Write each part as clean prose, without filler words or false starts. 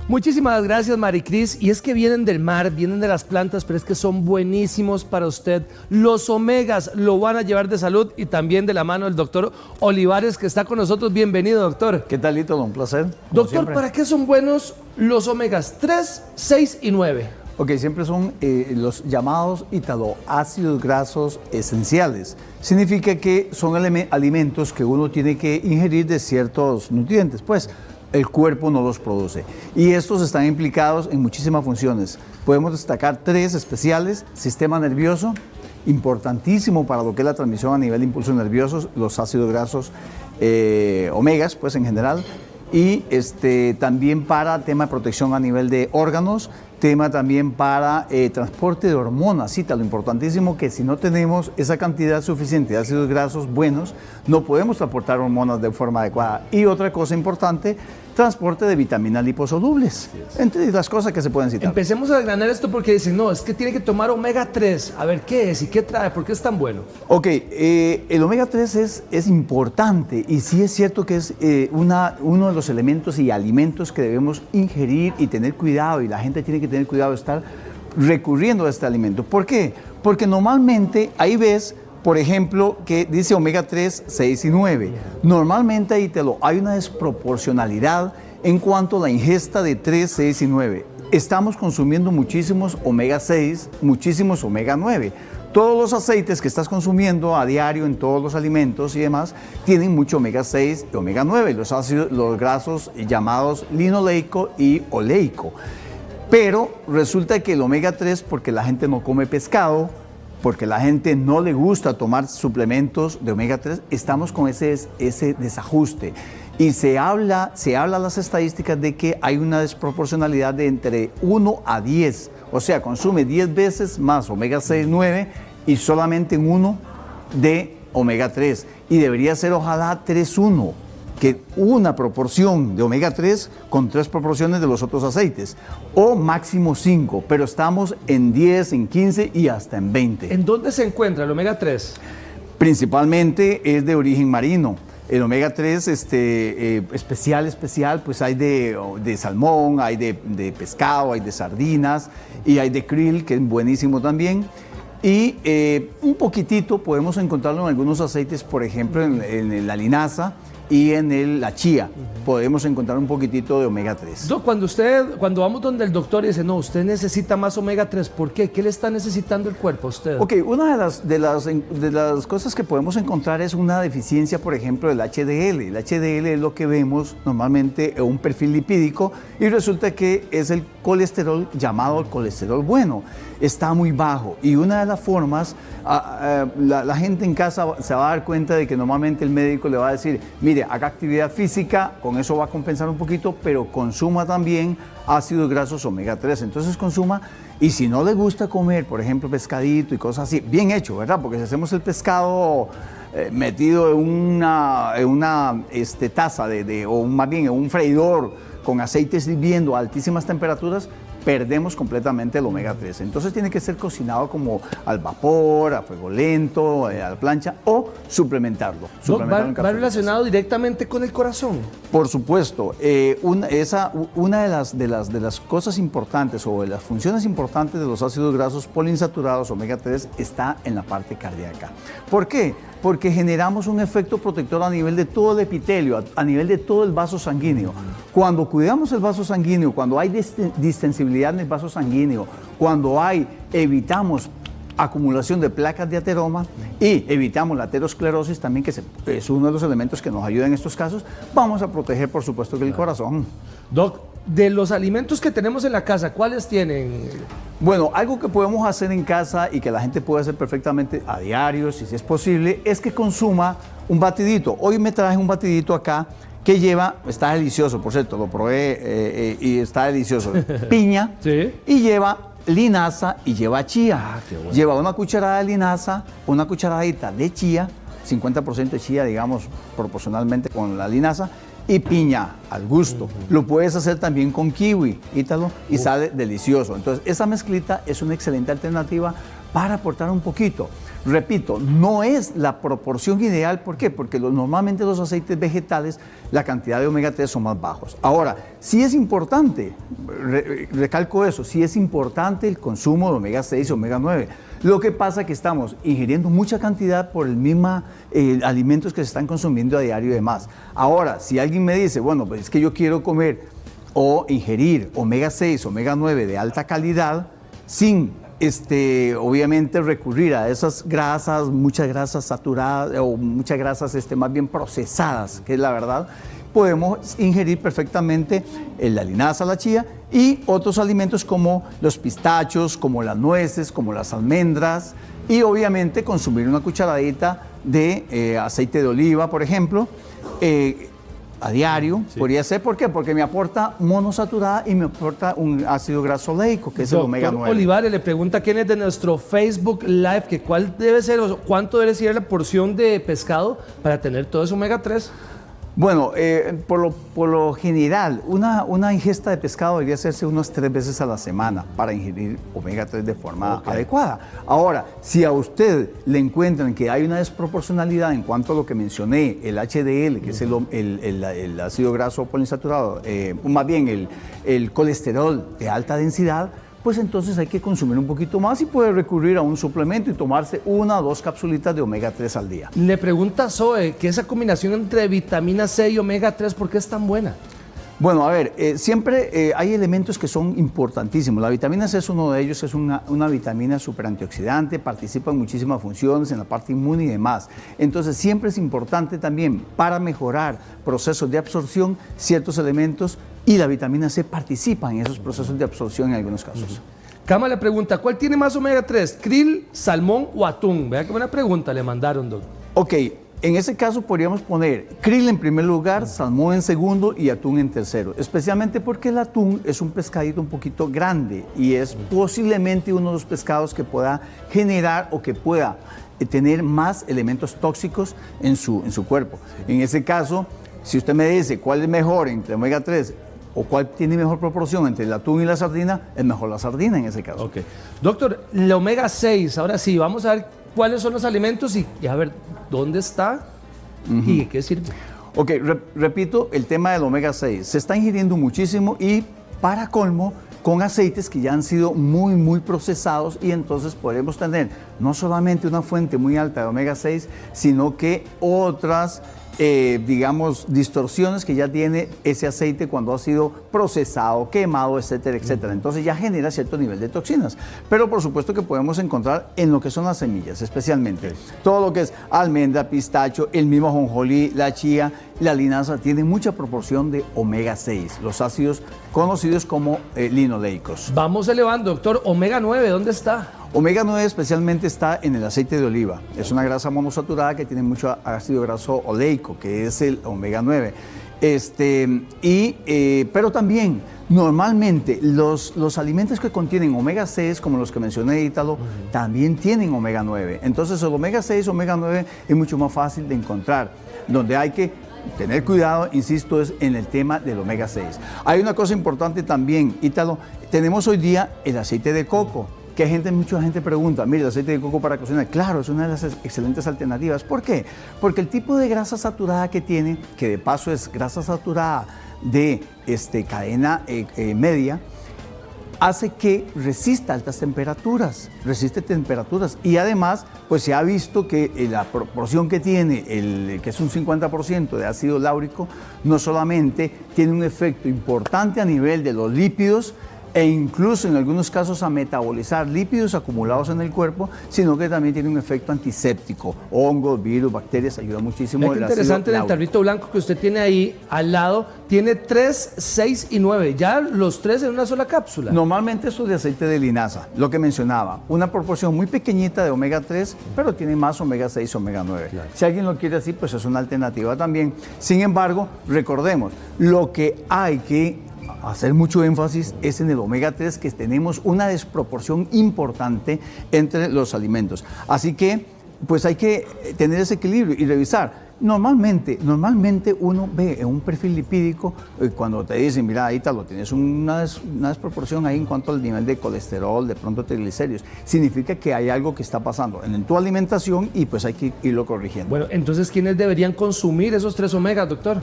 Muchísimas gracias, Maricris. Y es que vienen del mar, vienen de las plantas, pero es que son buenísimos para usted. Los omegas lo van a llevar de salud y también de la mano del doctor Olivares, que está con nosotros. Bienvenido, doctor. ¿Qué tal, Ítalo? Un placer. Doctor, ¿para qué son buenos los omegas 3, 6 y 9? Ok, siempre son los llamados, Ítalo, ácidos grasos esenciales. Significa que son alimentos que uno tiene que ingerir de ciertos nutrientes, pues el cuerpo no los produce. Y estos están implicados en muchísimas funciones. Podemos destacar 3 especiales: sistema nervioso, importantísimo para lo que es la transmisión a nivel de impulsos nerviosos, los ácidos grasos omegas, pues en general, y también para tema de protección a nivel de órganos, tema también para transporte de hormonas. Cita, lo importantísimo que si no tenemos esa cantidad suficiente de ácidos grasos buenos, no podemos transportar hormonas de forma adecuada. Y otra cosa importante, transporte de vitaminas liposolubles, entre las cosas que se pueden citar. Empecemos a desgranar esto porque dicen, no, es que tiene que tomar omega 3. A ver, ¿qué es y qué trae? ¿Por qué es tan bueno? Ok, el omega 3 es importante y sí es cierto que es uno de los elementos y alimentos que debemos ingerir y tener cuidado, y la gente tiene que tener cuidado de estar recurriendo a este alimento. ¿Por qué? Porque normalmente ahí ves, por ejemplo, que dice omega 3, 6 y 9. Normalmente ahí hay una desproporcionalidad en cuanto a la ingesta de 3, 6 y 9. Estamos consumiendo muchísimos omega 6, muchísimos omega 9. Todos los aceites que estás consumiendo a diario en todos los alimentos y demás tienen mucho omega 6 y omega 9, los grasos llamados linoleico y oleico. Pero resulta que el omega 3, porque la gente no come pescado, porque la gente no le gusta tomar suplementos de omega 3, estamos con ese desajuste. Y se habla las estadísticas de que hay una desproporcionalidad de entre 1 a 10. O sea, consume 10 veces más omega 6, 9 y solamente 1 de omega 3. Y debería ser ojalá 3-1. Que una proporción de omega 3 con 3 proporciones de los otros aceites, o máximo 5, pero estamos en 10, en 15 y hasta en 20. ¿En dónde se encuentra el omega 3? Principalmente es de origen marino. El omega 3 especial, pues hay de salmón, hay de pescado, hay de sardinas y hay de krill, que es buenísimo también. Y un poquitito podemos encontrarlo en algunos aceites, por ejemplo en la linaza y en la chía. Podemos encontrar un poquitito de omega 3. Doc, cuando vamos donde el doctor y dice, no, usted necesita más omega 3, ¿por qué? ¿Qué le está necesitando el cuerpo a usted? Ok, una de las cosas que podemos encontrar es una deficiencia, por ejemplo, del HDL. El HDL es lo que vemos normalmente en un perfil lipídico y resulta que es el colesterol llamado el colesterol bueno. Está muy bajo y una de las formas, la gente en casa se va a dar cuenta de que normalmente el médico le va a decir, mire, haga actividad física, con eso va a compensar un poquito, pero consuma también ácidos grasos omega 3. Entonces consuma, y si no le gusta comer, por ejemplo, pescadito y cosas así, bien hecho, ¿verdad? Porque si hacemos el pescado metido en una taza o más bien en un freidor con aceites hirviendo a altísimas temperaturas, perdemos completamente el omega 3. Entonces tiene que ser cocinado como al vapor, a fuego lento, a la plancha, o suplementarlo. ¿Va relacionado directamente con el corazón? Por supuesto. Una de las cosas importantes o de las funciones importantes de los ácidos grasos poliinsaturados omega 3 está en la parte cardíaca. ¿Por qué? Porque generamos un efecto protector a nivel de todo el epitelio, a nivel de todo el vaso sanguíneo. Cuando cuidamos el vaso sanguíneo, cuando hay distensibilidad en el vaso sanguíneo, cuando evitamos acumulación de placas de ateroma y evitamos la aterosclerosis también, que es uno de los elementos que nos ayuda en estos casos, vamos a proteger, por supuesto, que el corazón. Doc, de los alimentos que tenemos en la casa, ¿cuáles tienen? Bueno, algo que podemos hacer en casa y que la gente puede hacer perfectamente a diario, si es posible, es que consuma un batidito. Hoy me traje un batidito acá que está delicioso, por cierto, lo probé y está delicioso, piña, ¿sí? Y lleva linaza y lleva chía. Bueno. Lleva una cucharada de linaza, una cucharadita de chía, 50% de chía, digamos, proporcionalmente con la linaza, y piña al gusto. Lo puedes hacer también con kiwi, Ítalo, y sale delicioso. Entonces, esa mezclita es una excelente alternativa para aportar un poquito. Repito, no es la proporción ideal. ¿Por qué? Porque normalmente los aceites vegetales, la cantidad de omega 3 son más bajos. Ahora, sí es importante, recalco eso, sí es importante el consumo de omega 6 y omega 9. Lo que pasa es que estamos ingiriendo mucha cantidad por el mismo alimentos que se están consumiendo a diario y demás. Ahora, si alguien me dice, bueno, pues es que yo quiero comer o ingerir omega 6, omega 9 de alta calidad, sin obviamente recurrir a esas grasas, muchas grasas saturadas o muchas grasas más bien procesadas, que es la verdad, podemos ingerir perfectamente la linaza, la chía y otros alimentos como los pistachos, como las nueces, como las almendras, y obviamente consumir una cucharadita de aceite de oliva, por ejemplo, a diario, sí. Podría ser. ¿Por qué? Porque me aporta monosaturada y me aporta un ácido graso oleico, que es el omega 9. Olivares le pregunta quién es de nuestro Facebook Live que cuál debe ser o cuánto debe ser la porción de pescado para tener todo ese omega 3. Bueno, por lo general, una ingesta de pescado debería hacerse unas 3 veces a la semana para ingerir omega 3 de forma adecuada. Ahora, si a usted le encuentran que hay una desproporcionalidad en cuanto a lo que mencioné, el HDL, que es el ácido graso poliinsaturado, más bien el colesterol de alta densidad, pues entonces hay que consumir un poquito más y puede recurrir a un suplemento y tomarse 1 o 2 capsulitas de omega 3 al día. Le pregunta Zoe que esa combinación entre vitamina C y omega 3, ¿por qué es tan buena? Bueno, a ver, siempre hay elementos que son importantísimos. La vitamina C es uno de ellos, es una vitamina super antioxidante, participa en muchísimas funciones, en la parte inmune y demás. Entonces, siempre es importante también para mejorar procesos de absorción ciertos elementos, y la vitamina C participa en esos procesos de absorción en algunos casos. Cama le pregunta, ¿cuál tiene más omega 3? ¿Krill, salmón o atún? Vea qué buena pregunta le mandaron, doctor. Ok, en ese caso podríamos poner krill en primer lugar, salmón en segundo y atún en tercero. Especialmente porque el atún es un pescadito un poquito grande y es posiblemente uno de los pescados que pueda generar o que pueda tener más elementos tóxicos en su cuerpo. En ese caso, si usted me dice cuál es mejor entre omega 3 o cuál tiene mejor proporción entre el atún y la sardina, es mejor la sardina en ese caso. Okay. Doctor, el omega 6, ahora sí, vamos a ver cuáles son los alimentos y a ver dónde está y de qué sirve. Ok, repito, el tema del omega 6. Se está ingiriendo muchísimo y para colmo, con aceites que ya han sido muy procesados y entonces podemos tener no solamente una fuente muy alta de omega 6, sino que otras digamos, distorsiones que ya tiene ese aceite cuando ha sido procesado, quemado, etcétera, etcétera. Entonces ya genera cierto nivel de toxinas. Pero por supuesto que podemos encontrar en lo que son las semillas, especialmente. Todo lo que es almendra, pistacho, el mismo ajonjolí, la chía, la linaza, tiene mucha proporción de omega 6, los ácidos conocidos como linoleicos. Vamos elevando, doctor. Omega 9, ¿dónde está? Omega 9 especialmente está en el aceite de oliva. Es una grasa monosaturada que tiene mucho ácido graso oleico, que es el omega 9. Pero también, normalmente, los alimentos que contienen omega 6, como los que mencioné, Ítalo, también tienen omega 9. Entonces, el omega 6, omega 9 es mucho más fácil de encontrar. Donde hay que tener cuidado, insisto, es en el tema del omega 6. Hay una cosa importante también, Ítalo. Tenemos hoy día el aceite de coco. Que mucha gente pregunta, mire, el aceite de coco para cocinar, claro, es una de las excelentes alternativas. ¿Por qué? Porque el tipo de grasa saturada que tiene, que de paso es grasa saturada de cadena media, hace que resista altas temperaturas, y además, pues se ha visto que la proporción que tiene, que es un 50% de ácido láurico, no solamente tiene un efecto importante a nivel de los lípidos, e incluso en algunos casos a metabolizar lípidos acumulados en el cuerpo, sino que también tiene un efecto antiséptico. Hongos, virus, bacterias, ayuda muchísimo. Es interesante en el tarrito blanco que usted tiene ahí al lado, tiene 3, 6 y 9, ya los 3 en una sola cápsula. Normalmente eso es de aceite de linaza, lo que mencionaba, una proporción muy pequeñita de omega 3, pero tiene más omega 6, omega 9. Claro. Si alguien lo quiere así, pues es una alternativa también. Sin embargo, recordemos, lo que hay que hacer mucho énfasis es en el omega 3, que tenemos una desproporción importante entre los alimentos. Así que, pues hay que tener ese equilibrio y revisar. Normalmente uno ve en un perfil lipídico, cuando te dicen, mira, Ítalo, tienes una desproporción ahí en cuanto al nivel de colesterol, de pronto triglicéridos, significa que hay algo que está pasando en tu alimentación y pues hay que irlo corrigiendo. Bueno, entonces, ¿quiénes deberían consumir esos 3 omegas, doctor?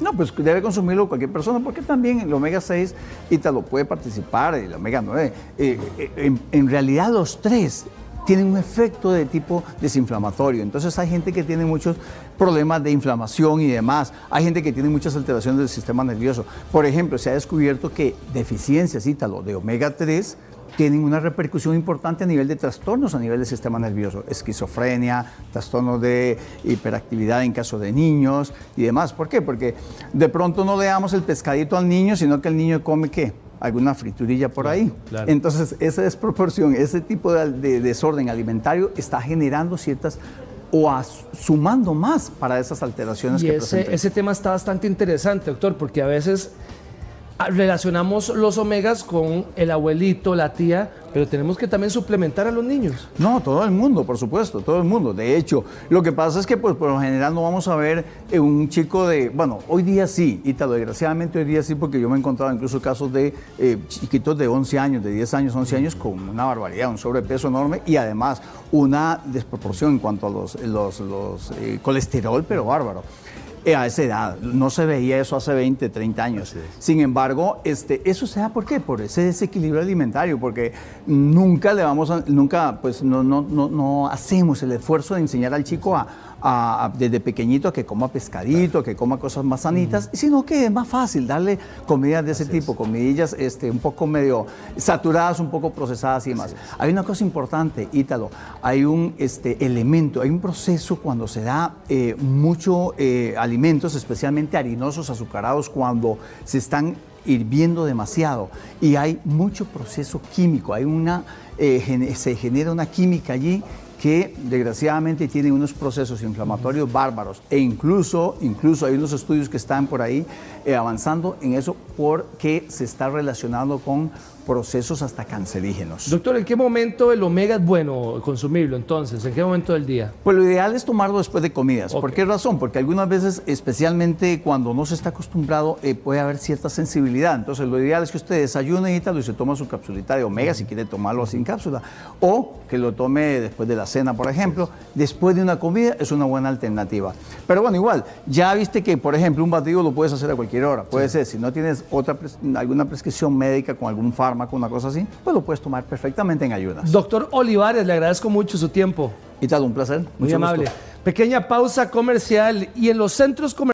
No, pues debe consumirlo cualquier persona, porque también el omega 6, Ítalo, puede participar, el omega 9. En realidad los 3 tienen un efecto de tipo desinflamatorio. Entonces hay gente que tiene muchos problemas de inflamación y demás. Hay gente que tiene muchas alteraciones del sistema nervioso. Por ejemplo, se ha descubierto que deficiencias, Ítalo, de omega 3 tienen una repercusión importante a nivel de trastornos a nivel del sistema nervioso, esquizofrenia, trastornos de hiperactividad en caso de niños y demás. ¿Por qué? Porque de pronto no le damos el pescadito al niño, sino que el niño come ¿qué? Alguna friturilla por ahí. Claro. Entonces, esa desproporción, ese tipo de desorden alimentario está generando ciertas o sumando más para esas alteraciones Y que presentan. ese tema está bastante interesante, doctor, porque a veces relacionamos los omegas con el abuelito, la tía, pero tenemos que también suplementar a los niños. No, todo el mundo, por supuesto, todo el mundo. De hecho, lo que pasa es que pues, por lo general no vamos a ver un chico de... Bueno, hoy día sí, Ítalo, desgraciadamente hoy día sí, porque yo me he encontrado incluso casos de chiquitos de 11 años, de 10 años, 11 años, con una barbaridad, un sobrepeso enorme y además una desproporción en cuanto a los colesterol, pero bárbaro. A esa edad, no se veía eso hace 20, 30 años. Sin embargo, eso se da ¿por qué? Por ese desequilibrio alimentario, porque nunca no hacemos el esfuerzo de enseñar al chico desde pequeñito que coma pescadito, que coma cosas más sanitas, sino que es más fácil darle comidas de ese tipo, comidillas un poco medio saturadas, un poco procesadas y demás. Hay una cosa importante, Ítalo, hay un elemento, hay un proceso cuando se da mucho alimentos, especialmente harinosos, azucarados, cuando se están hirviendo demasiado y hay mucho proceso químico, se genera una química allí que desgraciadamente tiene unos procesos inflamatorios bárbaros e incluso hay unos estudios que están por ahí avanzando en eso porque se está relacionando con procesos hasta cancerígenos. Doctor, ¿en qué momento el omega es bueno consumirlo entonces? ¿En qué momento del día? Pues lo ideal es tomarlo después de comidas. Okay. ¿Por qué razón? Porque algunas veces, especialmente cuando no se está acostumbrado, puede haber cierta sensibilidad. Entonces lo ideal es que usted desayune y se toma su capsulita de omega si quiere tomarlo sin cápsula. O que lo tome después de la cena, por ejemplo. Después de una comida es una buena alternativa. Pero bueno, igual, ya viste que, por ejemplo, un batido lo puedes hacer a cualquier hora. Puede ser, si no tienes alguna prescripción médica con algún fármaco, una cosa así, pues lo puedes tomar perfectamente en ayunas. Doctor Olivares, le agradezco mucho su tiempo. Ítalo, un placer. Muy amable. Pequeña pausa comercial y en los centros comerciales